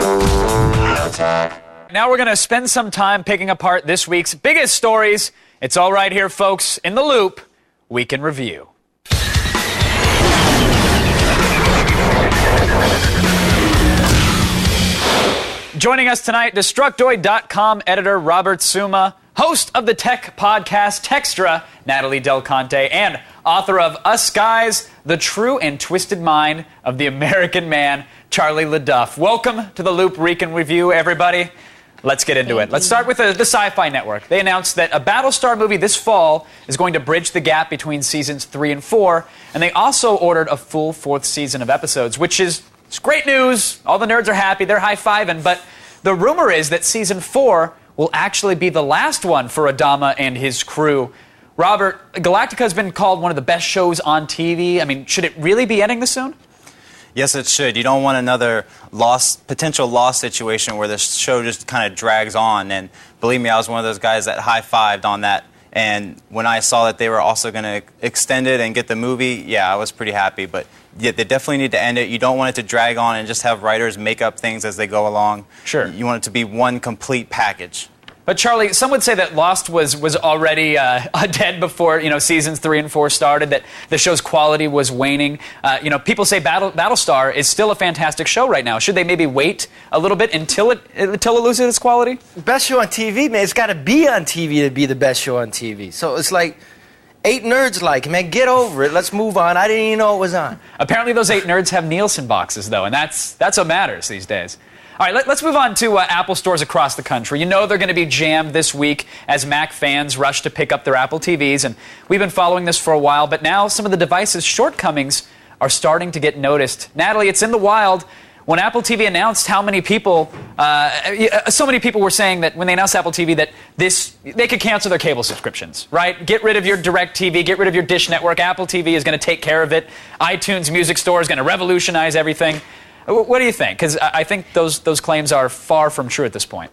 Now we're going to spend some time picking apart this week's biggest stories. It's all right here, folks. In the Loop, Week in Review. Joining us tonight, Destructoid.com editor Robert Suma, host of the tech podcast Textra, Natalie Del Conte, and author of Us Guys, The True and Twisted Mind of the American Man, Charlie LaDuff. Welcome to the Loop Week in Review, everybody. Let's get into it. Let's start with the Sci-Fi Network. They announced that a Battlestar movie this fall is going to bridge the gap between seasons 3 and 4, and they also ordered a full 4th season of episodes, which is it's great news. All the nerds are happy. They're high-fiving, but the rumor is that season 4 will actually be the last one for Adama and his crew. Robert, Galactica has been called one of the best shows on TV. I mean, should it really be ending this soon? Yes, it should. You don't want another potential loss situation where the show just kind of drags on. And believe me, I was one of those guys that high-fived on that. And when I saw that they were also going to extend it and get the movie, yeah, I was pretty happy. But yeah, they definitely need to end it. You don't want it to drag on and just have writers make up things as they go along. Sure. You want it to be one complete package. But Charlie, some would say that Lost was already dead before seasons 3 and 4 started. That the show's quality was waning. People say Battlestar is still a fantastic show right now. Should they maybe wait a little bit until it loses its quality? Best show on TV, man. It's got to be on TV to be the best show on TV. So it's like 8 nerds like, man, get over it. Let's move on. I didn't even know it was on. Apparently, those 8 nerds have Nielsen boxes though, and that's what matters these days. All right, let's move on to Apple stores across the country. You know they're going to be jammed this week as Mac fans rush to pick up their Apple TVs, and we've been following this for a while, but now some of the device's shortcomings are starting to get noticed. Natalie, it's in the wild. When Apple TV announced how many people, so many people were saying that when they announced Apple TV that they could cancel their cable subscriptions, right? Get rid of your DirecTV, get rid of your Dish Network. Apple TV is going to take care of it. iTunes Music Store is going to revolutionize everything. What do you think? Because I think those claims are far from true at this point.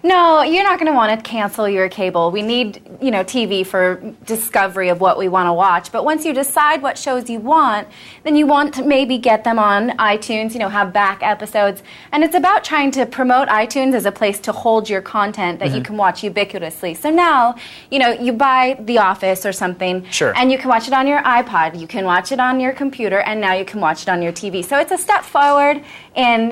No, you're not going to want to cancel your cable. We need, TV for discovery of what we want to watch. But once you decide what shows you want, then you want to maybe get them on iTunes, have back episodes. And it's about trying to promote iTunes as a place to hold your content that you can watch ubiquitously. So now, you buy The Office or something, sure, and you can watch it on your iPod, you can watch it on your computer, and now you can watch it on your TV. So it's a step forward in,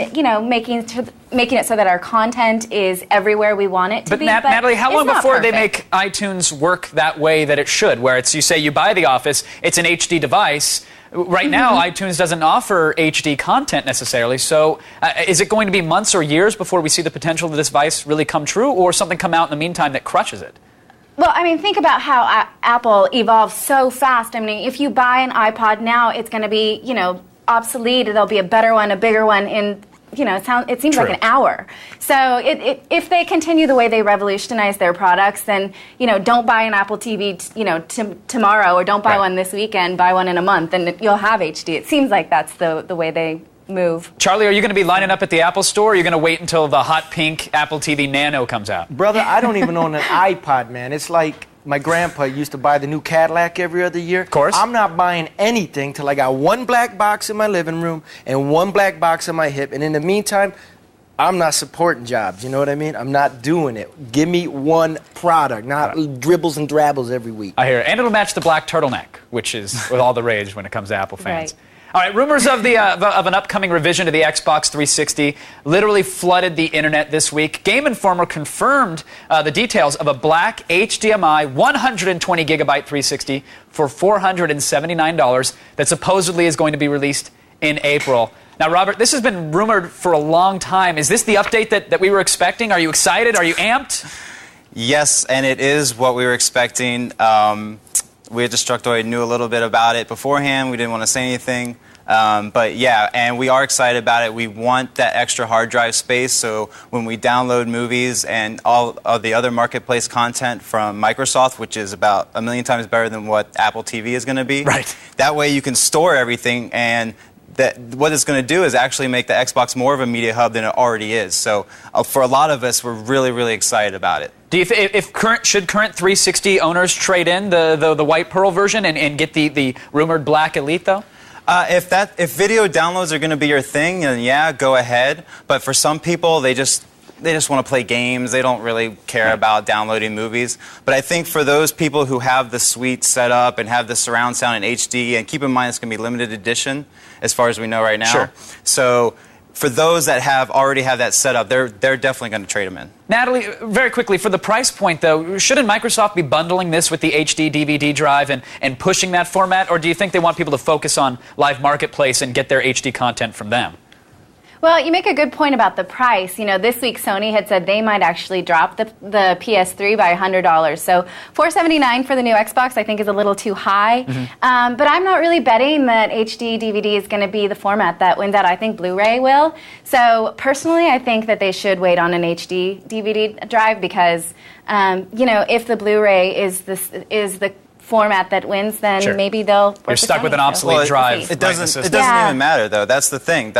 making it so that our content is everywhere we want it to be. But Natalie, how long before they make iTunes work that way that it should, where you say you buy The Office, it's an HD device. Right now, iTunes doesn't offer HD content necessarily, so is it going to be months or years before we see the potential of this device really come true, or something come out in the meantime that crushes it? Well, think about how Apple evolves so fast. If you buy an iPod now, it's going to be, obsolete. There'll be a better one, a bigger one in it seems like an hour. So if they continue the way they revolutionize their products, then, don't buy an Apple TV, tomorrow, or don't buy one this weekend, buy one in a month, and you'll have HD. It seems like that's the way they move. Charlie, are you going to be lining up at the Apple store, or are you going to wait until the hot pink Apple TV Nano comes out? Brother, I don't even own an iPod, man. It's like my grandpa used to buy the new Cadillac every other year. Of course. I'm not buying anything till I got one black box in my living room and one black box on my hip. And in the meantime, I'm not supporting jobs. You know what I mean? I'm not doing it. Give me one product, not dribbles and drabbles every week. I hear it. And it'll match the black turtleneck, which is with all the rage when it comes to Apple fans. Right. All right, rumors of an upcoming revision to the Xbox 360 literally flooded the internet this week. Game Informer confirmed the details of a black HDMI 120 gigabyte 360 for $479 that supposedly is going to be released in April. Now, Robert, this has been rumored for a long time. Is this the update that we were expecting? Are you excited? Are you amped? Yes, and it is what we were expecting. We at Destructoid knew a little bit about it beforehand. We didn't want to say anything. But yeah, and we are excited about it. We want that extra hard drive space, so when we download movies and all of the other marketplace content from Microsoft, which is about 1,000,000 times better than what Apple TV is going to be, right, that way you can store everything, and what it's going to do is actually make the Xbox more of a media hub than it already is. So for a lot of us, we're really, really excited about it. Do you should current 360 owners trade in the white pearl version and get the rumored black Elite though? If video downloads are going to be your thing, then yeah, go ahead. But for some people, they just want to play games. They don't really care about downloading movies. But I think for those people who have the suite set up and have the surround sound in HD, and keep in mind it's going to be limited edition as far as we know right now. Sure. So for those that already have that set up, they're definitely going to trade them in. Natalie, very quickly, for the price point, though, shouldn't Microsoft be bundling this with the HD DVD drive and pushing that format? Or do you think they want people to focus on Live Marketplace and get their HD content from them? Well, you make a good point about the price. You know, this week Sony had said they might actually drop the PS3 by $100. So $479 for the new Xbox I think is a little too high. But I'm not really betting that HD DVD is going to be the format that wins out. I think Blu-ray will. So personally, I think that they should wait on an HD DVD drive because, you know, if the Blu-ray is the format that wins, then maybe they'll work. You're stuck with an obsolete drive. It doesn't even matter, though. That's the thing.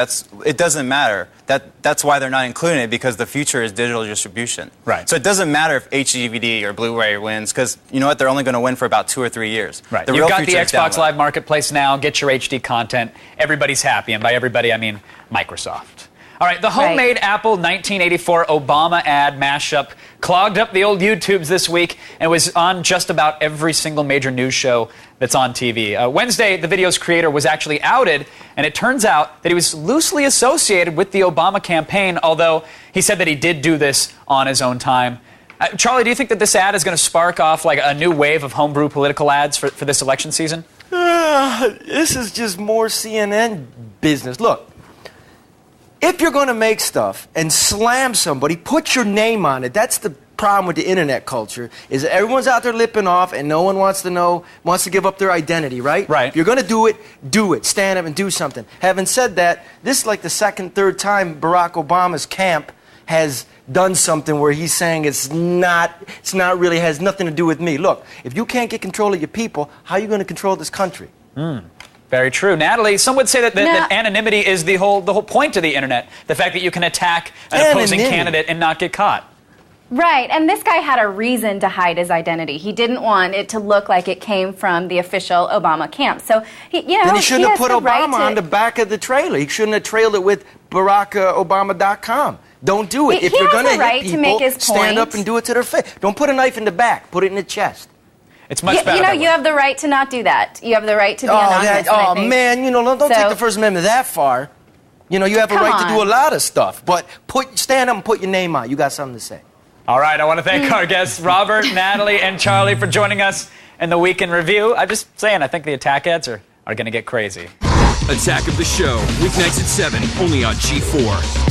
It doesn't matter. That's why they're not including it, because the future is digital distribution. Right. So it doesn't matter if HD or Blu-ray wins, because you know what? They're only going to win for about 2 or 3 years. Right. The You've real got the future is Xbox download. Live Marketplace now. Get your HD content. Everybody's happy, and by everybody I mean Microsoft. All right, the homemade Apple 1984 Obama ad mashup clogged up the old YouTubes this week and was on just about every single major news show that's on TV. Wednesday, the video's creator was actually outed, and it turns out that he was loosely associated with the Obama campaign, although he said that he did do this on his own time. Charlie, do you think that this ad is going to spark off like a new wave of homebrew political ads for this election season? This is just more CNN business. Look. If you're going to make stuff and slam somebody, put your name on it. That's the problem with the internet culture, is that everyone's out there lipping off and no one wants to give up their identity, right? Right. If you're going to do it. Stand up and do something. Having said that, this is like the second, third time Barack Obama's camp has done something where he's saying it's not really has nothing to do with me. Look, if you can't get control of your people, how are you going to control this country? Very true. Natalie, some would say that anonymity is the whole point of the internet. The fact that you can attack an opposing candidate and not get caught. Right, and this guy had a reason to hide his identity. He didn't want it to look like it came from the official Obama camp. So, then he shouldn't have put Obama on the back of the trailer. He shouldn't have trailed it with BarackObama.com. Don't do it. If you're going to hit people, stand up and do it to their face. Don't put a knife in the back. Put it in the chest. It's much better. You know, you have the right to not do that. You have the right to be anonymous. Man, you know, don't take the First Amendment that far. You know, you have a right to do a lot of stuff, but stand up and put your name on. You got something to say. All right, I want to thank our guests, Robert, Natalie, and Charlie, for joining us in the Week in Review. I'm just saying, I think the attack ads are going to get crazy. Attack of the Show, weeknights at 7, only on G4.